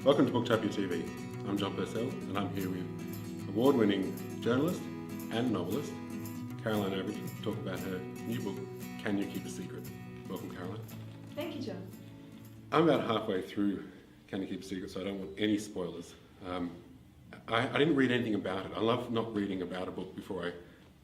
Welcome to Booktopia TV. I'm John Purcell and I'm here with award-winning journalist and novelist Caroline Overington to talk about her new book, Can You Keep a Secret? Welcome, Caroline. Thank you, John. I'm about halfway through Can You Keep a Secret, so I don't want any spoilers. I didn't read anything about it. I love not reading about a book before I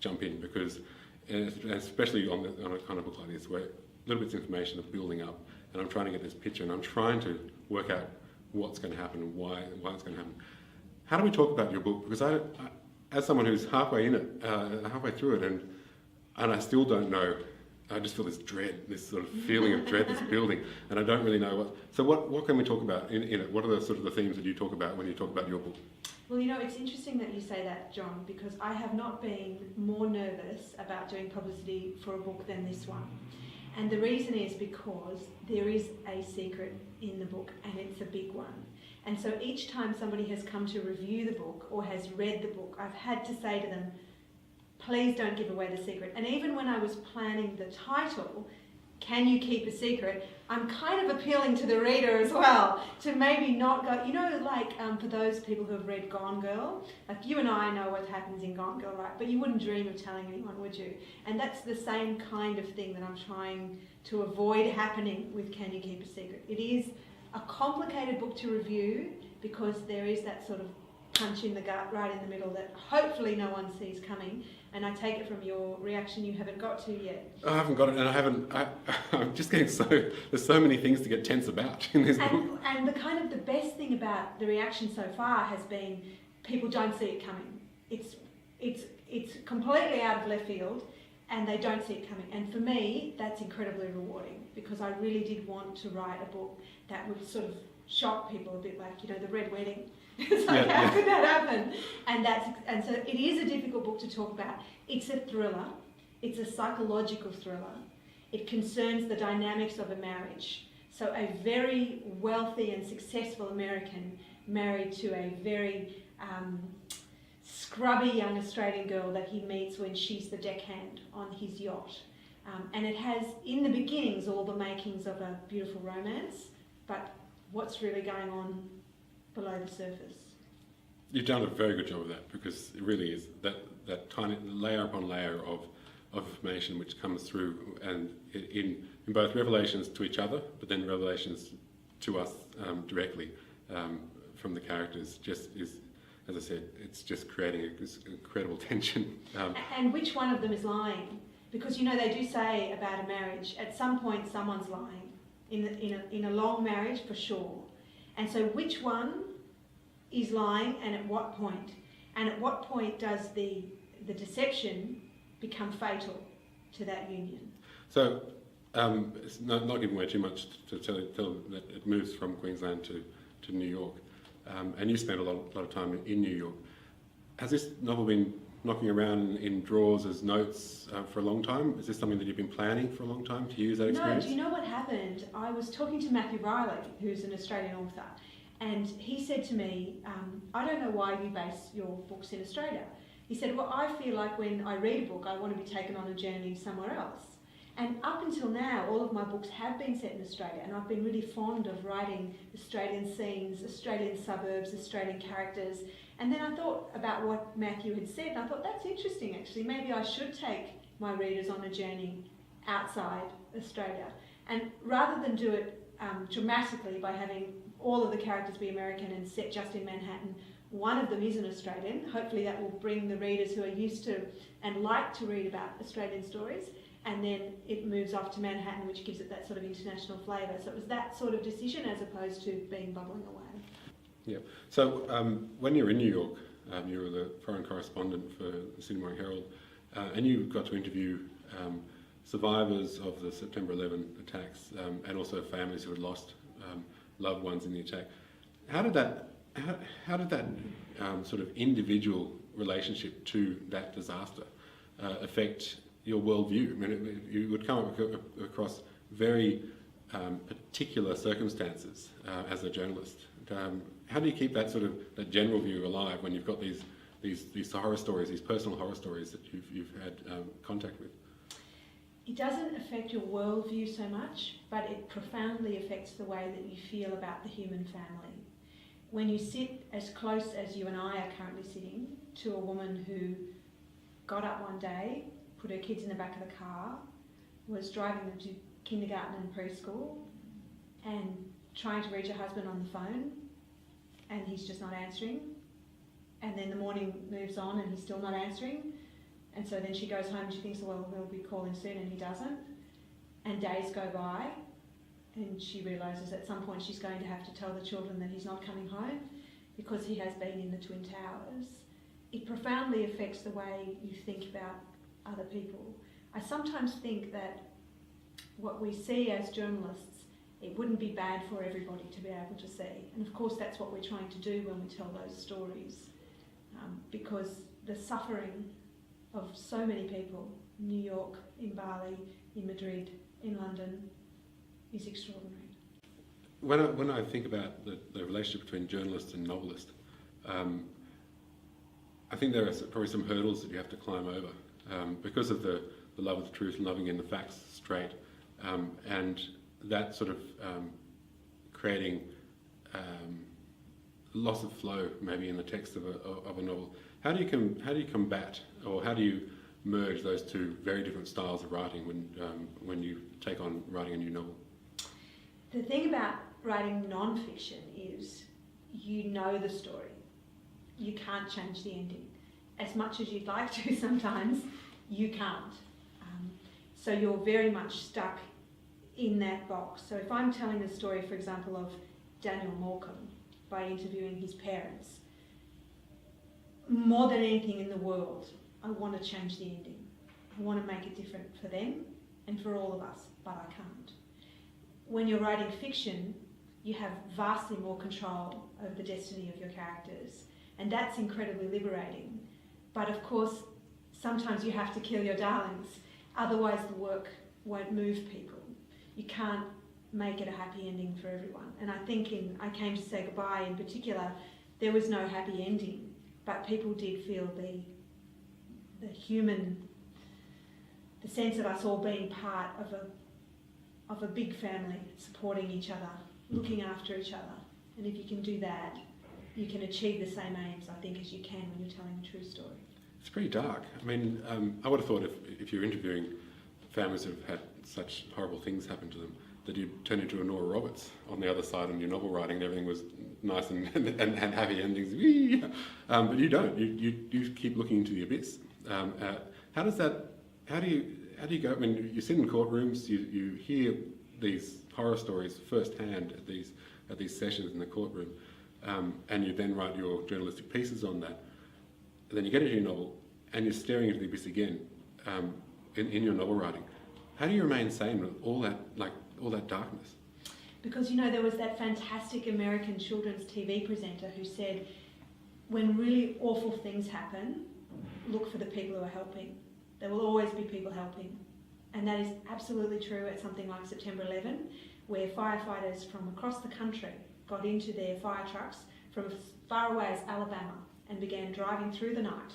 jump in because, especially on a kind of book like this, where little bits of information are building up and I'm trying to get this picture and I'm trying to work out what's going to happen and why it's going to happen. How do we talk about your book? Because I as someone who's halfway in it, halfway through it, and I still don't know. I just feel this dread, this sort of feeling of dread that's building, and I don't really know what. So what can we talk about in it? What are the sort of the themes that you talk about when you talk about your book? Well, you know, it's interesting that you say that, John, because I have not been more nervous about doing publicity for a book than this one. And the reason is because there is a secret in the book, and it's a big one. And so each time somebody has come to review the book or has read the book, I've had to say to them, please don't give away the secret. And even when I was planning the title, Can You Keep a Secret, I'm kind of appealing to the reader as well, to maybe not go, you know, like for those people who have read Gone Girl, like you and I know what happens in Gone Girl, right? But you wouldn't dream of telling anyone, would you? And that's the same kind of thing that I'm trying to avoid happening with Can You Keep a Secret. It is a complicated book to review because there is that sort of punch in the gut right in the middle that hopefully no one sees coming. And I take it from your reaction you haven't got to yet. I haven't got it, and I'm just getting there's so many things to get tense about in this book. And the best thing about the reaction so far has been people don't see it coming. It's completely out of left field and they don't see it coming. And for me, that's incredibly rewarding because I really did want to write a book that would sort of shock people a bit, like, you know, the Red Wedding. It's like, how could that happen? And so it is a difficult book to talk about. It's a thriller. It's a psychological thriller. It concerns the dynamics of a marriage. So a very wealthy and successful American married to a very scrubby young Australian girl that he meets when she's the deckhand on his yacht. And it has, in the beginnings, all the makings of a beautiful romance, but what's really going on below the surface. You've done a very good job of that because it really is that tiny layer upon layer of information which comes through and in both revelations to each other, but then revelations to us directly from the characters. Just is, as I said, it's just creating this incredible tension. And which one of them is lying? Because, you know, they do say about a marriage, at some point someone's lying. In a long marriage, for sure. And so which one is lying and at what point? And at what point does the deception become fatal to that union? So, it's not giving away too much to tell that it moves from Queensland to New York. And you spent a lot of time in New York. Has this novel been knocking around in drawers as notes for a long time? Is this something that you've been planning for a long time to use that experience? No, do you know what happened? I was talking to Matthew Riley, who's an Australian author, and he said to me, I don't know why you base your books in Australia. He said, well, I feel like when I read a book, I want to be taken on a journey somewhere else. And up until now, all of my books have been set in Australia, and I've been really fond of writing Australian scenes, Australian suburbs, Australian characters. And then I thought about what Matthew had said, and I thought, that's interesting actually. Maybe I should take my readers on a journey outside Australia. And rather than do it dramatically by having all of the characters be American and set just in Manhattan, one of them is an Australian. Hopefully that will bring the readers who are used to and like to read about Australian stories. And then it moves off to Manhattan, which gives it that sort of international flavour. So it was that sort of decision as opposed to being bubbling away. Yeah. So when you were in New York, you were the foreign correspondent for the Sydney Morning Herald, and you got to interview survivors of the September 11 attacks and also families who had lost loved ones in the attack. How did that sort of individual relationship to that disaster affect your worldview? I mean, you would come across very particular circumstances as a journalist. How do you keep that that general view alive when you've got these horror stories, these personal horror stories that you've had contact with? It doesn't affect your worldview so much, but it profoundly affects the way that you feel about the human family. when you sit as close as you and I are currently sitting to a woman who got up one day, put her kids in the back of the car, was driving them to kindergarten and preschool, and trying to reach her husband on the phone, and he's just not answering, and then the morning moves on and he's still not answering, and so then she goes home and she thinks, well, he'll be calling soon, and he doesn't, and days go by, and she realises at some point she's going to have to tell the children that he's not coming home because he has been in the Twin Towers. It profoundly affects the way you think about other people. I sometimes think that what we see as journalists, it wouldn't be bad for everybody to be able to see. And of course that's what we're trying to do when we tell those stories, because the suffering of so many people, in New York, in Bali, in Madrid, in London, is extraordinary. When I think about the relationship between journalist and novelist, I think there are probably some hurdles that you have to climb over because of the love of the truth and loving in the facts straight, and that sort of creating loss of flow maybe in the text of a novel. How do you combat, or how do you merge those two very different styles of writing when you take on writing a new novel? The thing about writing non-fiction is you know the story. You can't change the ending. As much as you'd like to sometimes, you can't. So you're very much stuck in that box. So if I'm telling the story, for example, of Daniel Morecambe by interviewing his parents, more than anything in the world, I want to change the ending. I want to make it different for them and for all of us, but I can't. When you're writing fiction, you have vastly more control over the destiny of your characters, and that's incredibly liberating. But of course, sometimes you have to kill your darlings, otherwise the work won't move people. You can't make it a happy ending for everyone. And I think in I Came to Say Goodbye in particular, there was no happy ending, but people did feel the human, the sense of us all being part of a big family, supporting each other, looking after each other. And if you can do that, you can achieve the same aims, I think, as you can when you're telling a true story. It's pretty dark. I mean, I would have thought if you're interviewing families who've had such horrible things happen to them, that you'd turn into a Nora Roberts on the other side in your novel writing, and everything was nice and happy endings. But you don't. You keep looking into the abyss. How do you go? I mean, you sit in courtrooms, you hear these horror stories firsthand at these sessions in the courtroom, and you then write your journalistic pieces on that. And then you get into your novel, and you're staring into the abyss again in your novel writing. How do you remain sane with all that darkness? Because, you know, there was that fantastic American children's TV presenter who said, when really awful things happen, look for the people who are helping. There will always be people helping. And that is absolutely true at something like September 11, where firefighters from across the country got into their fire trucks from as far away as Alabama and began driving through the night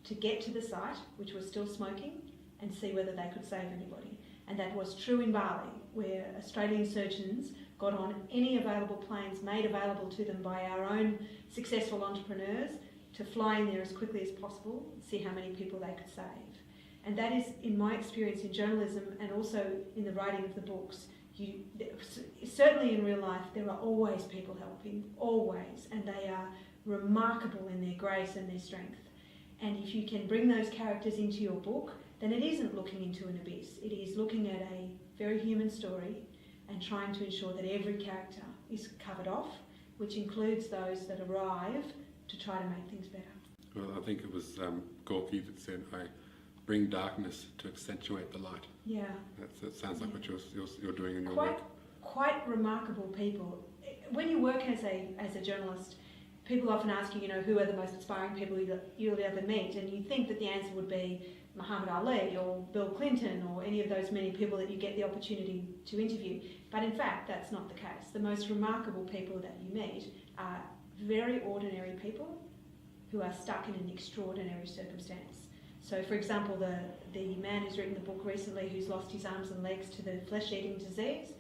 to get to the site, which was still smoking, and see whether they could save anybody. And that was true in Bali, where Australian surgeons got on any available planes made available to them by our own successful entrepreneurs to fly in there as quickly as possible, see how many people they could save. And that is, in my experience in journalism and also in the writing of the books, certainly in real life, there are always people helping, always, and they are remarkable in their grace and their strength. And if you can bring those characters into your book, then it isn't looking into an abyss. It is looking at a very human story and trying to ensure that every character is covered off, which includes those that arrive to try to make things better. Well, I think it was Gorky that said, I bring darkness to accentuate the light. Yeah. That sounds like what you're doing in your work. work. Quite remarkable people. When you work as a journalist, people often ask you, who are the most inspiring people you'll ever meet, and you think that the answer would be Muhammad Ali or Bill Clinton or any of those many people that you get the opportunity to interview. But in fact, that's not the case. The most remarkable people that you meet are very ordinary people who are stuck in an extraordinary circumstance. So, for example, the man who's written the book recently who's lost his arms and legs to the flesh-eating disease,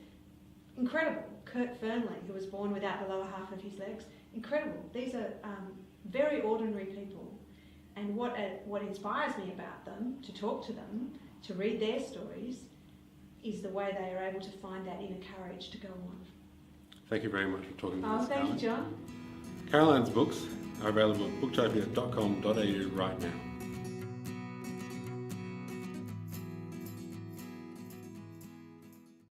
incredible. Kurt Fernley, who was born without the lower half of his legs, incredible. These are very ordinary people. And what inspires me about them, to talk to them, to read their stories, is the way they are able to find that inner courage to go on. Thank you very much for talking to us, Thank you, Caroline. John. Caroline's books are available at booktopia.com.au right now.